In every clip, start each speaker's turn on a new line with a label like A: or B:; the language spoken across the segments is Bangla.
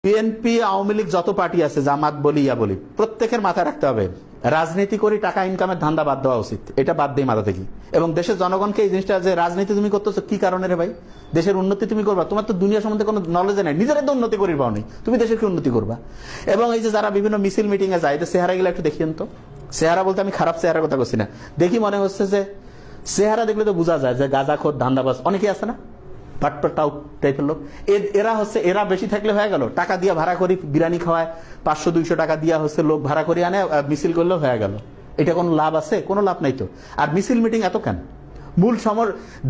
A: বিএনপি আওয়ামী লীগ যত পার্টি আছে, জামাত বলি ইয়া বলি, প্রত্যেকের মাথায় রাখতে হবে রাজনীতি করে টাকা ইনকামের ধান্দা বাদ দেওয়া উচিত। এটা বাদ দেই মাথা থেকে। এবং দেশের জনগণকে এই জিনিসটা, যে রাজনীতি তুমি করতেছো কি কারণে রে ভাই? দেশের উন্নতি তুমি করবা? তোমার তো দুনিয়া সম্বন্ধে কোনো নলেজে নাই, নিজের তো উন্নতি করি পাও নি, তুমি দেশের কি উন্নতি করবা? এবং এই যে যারা বিভিন্ন মিছিল মিটিং এ যায়, চেহারা গুলো একটু দেখিয়েন তো। চেহারা বলতে আমি খারাপ চেহারার কথা বলছি না, দেখি মনে হচ্ছে যে চেহারা দেখলে তো বোঝা যায় যে গাঁজাখোর ধান্দাবাজ অনেকেই আছে না, পাটপাটাও টাইপের লোক। এরা বেশি থাকলে হয়ে গেল, টাকা দিয়ে ভাড়া করি, বিরিয়ানি খাওয়ায়, 500-200 টাকা দিয়া লোক ভাড়া করে আনে, মিছিল করলেও হয়ে গেল। এটা কোনো লাভ আছে? কোনো লাভ নাই তো। আর মিছিল মিটিং এত কেন?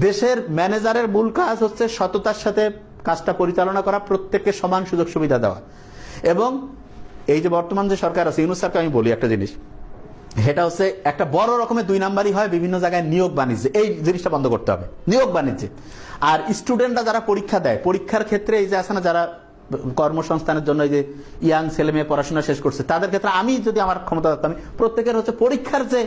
A: দেশের ম্যানেজারের মূল কাজ হচ্ছে সততার সাথে কাজটা পরিচালনা করা, প্রত্যেককে সমান সুযোগ সুবিধা দেওয়া। এবং এই যে বর্তমান যে সরকার আছে, ইউনূস স্যারকে আমি বলি একটা জিনিস, সেটা হচ্ছে একটা বড় রকমের 2 নাম্বারই হয় বিভিন্ন জায়গায় নিয়োগ বাণিজ্য। এই জিনিসটা বন্ধ করতে হবে, নিয়োগ বাণিজ্য। আর স্টুডেন্টরা যারা পরীক্ষা দেয়, পরীক্ষার ক্ষেত্রে এই যে আছে না, যারা কর্মসংস্থানের জন্য এই যে ইয়াং ছেলে মেয়ে পড়াশোনা শেষ করছে, তাদের ক্ষেত্রে আমি যদি আমার ক্ষমতা থাকতাম, প্রত্যেকের হচ্ছে পরীক্ষার যে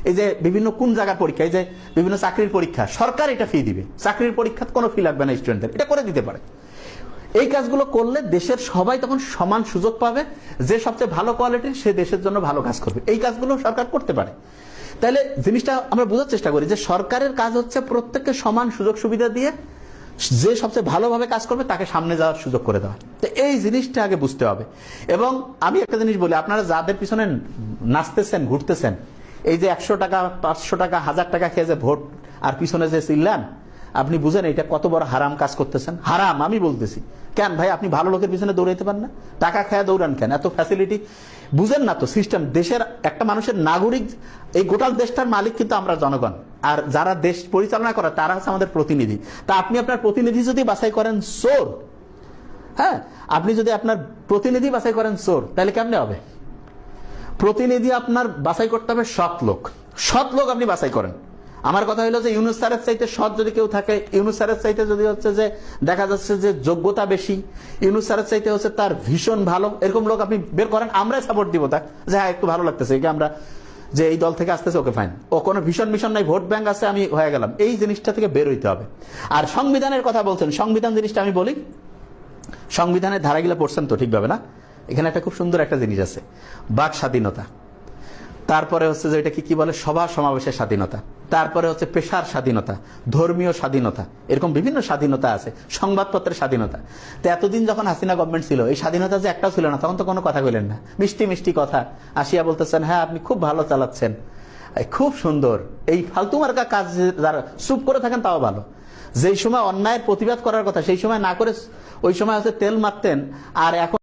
A: এই যে বিভিন্ন কোন জায়গার পরীক্ষা, এই যে বিভিন্ন চাকরির পরীক্ষা, সরকার এটা ফি দিবে। চাকরির পরীক্ষার কোনো ফি লাগবে না, স্টুডেন্টদের এটা করে দিতে পারে। এই কাজগুলো করলে দেশের সবাই তখন সমান সুযোগ পাবে। যে সবচেয়ে ভালো কোয়ালিটির, সে দেশের জন্য ভালো কাজ করবে। এই কাজগুলো সরকার করতে পারে। তাহলে জিনিসটা আমরা বোঝার চেষ্টা করি যে সরকারের কাজ হচ্ছে প্রত্যেককে সমান সুযোগ সুবিধা দিয়ে যে সবচেয়ে ভালোভাবে কাজ করবে তাকে সামনে যাওয়ার সুযোগ করে দেওয়া। তো এই জিনিসটা আগে বুঝতে হবে। এবং আমি একটা জিনিস বলি, আপনারা যাদের পিছনে নাচতেছেন, ঘুরতেছেন, এই যে 100 টাকা, 500 টাকা, 1000 টাকা খেয়ে যে ভোট আর পিছনে যে চিল্লান, আপনি বুঝেন এটা কত বড় হারাম কাজ করতেছেন? হারাম আমি বলতেছি। কেন ভাই, আপনি ভালো লোকের পিছনে দৌড়াইতে পারেন না? টাকা খায় দৌড়ান কেন? এত ফ্যাসিলিটি বুঝেন না তো সিস্টেম। দেশের একটা মানুষের নাগরিক, এই গোটা দেশটার মালিক কিন্তু আমরা জনগণ, আর যারা দেশ পরিচালনা করে তারা হচ্ছে আমাদের প্রতিনিধি। তা আপনি আপনার প্রতিনিধি যদি বাছাই করেন চোর, হ্যাঁ, আপনি যদি আপনার প্রতিনিধি বাছাই করেন চোর, তাহলে কেমনে হবে? প্রতিনিধি আপনার বাছাই করতে হবে সৎ লোক। সৎ লোক আপনি বাছাই করেন। আমার কথা হলো যে ইউনূস স্যারের চাইতে সৎ যদি কেউ থাকে, ইউনূস স্যারের চাইতে যদি হচ্ছে যে দেখা যাচ্ছে যে যোগ্যতা বেশি, ইউনূস স্যারের চাইতে হচ্ছে তার ভীষণ ভালো, এরকম লোক আপনি বের করেন, আমরাই সাপোর্ট দিব তাকে, যে হ্যাঁ একটু ভালো লাগতেছে, একে আমরা যে এই দল থেকে আসতেছে, ওকে ফাইন, ও কোনো ভীষণ মিশন নাই, ভোট ব্যাংক আছে, আমি হয়ে গেলাম। এই জিনিসটা থেকে বের হইতে হবে। আর সংবিধানের কথা বলছেন, সংবিধান জিনিসটা আমি বলি, সংবিধানের ধারাগুলো পড়ছেন তো ঠিকভাবে না? এখানে একটা খুব সুন্দর একটা জিনিস আছে, বাক স্বাধীনতা। তারপরে হচ্ছে যে এটা কি বলে, সভা সমাবেশের স্বাধীনতা। তারপরে হচ্ছে পেশার স্বাধীনতা, ধর্মীয় স্বাধীনতা, এরকম বিভিন্ন স্বাধীনতা আছে। সংবাদপত্রের স্বাধীনতা। তো এতদিন যখন হাসিনা গভর্নমেন্ট ছিল, এই স্বাধীনতা যে একটাও ছিল না, তখন তো কোনো কথা বললেন না, মিষ্টি মিষ্টি কথা আসিয়া বলতেছেন, হ্যাঁ আপনি খুব ভালো চালাচ্ছেন, খুব সুন্দর। এই ফালতু মার্কা কাজ যারা চুপ করে থাকেন তাও ভালো। যেই সময় অন্যায়ের প্রতিবাদ করার কথা, সেই সময় না করে ওই সময় হচ্ছে তেল মারতেন। আর এখন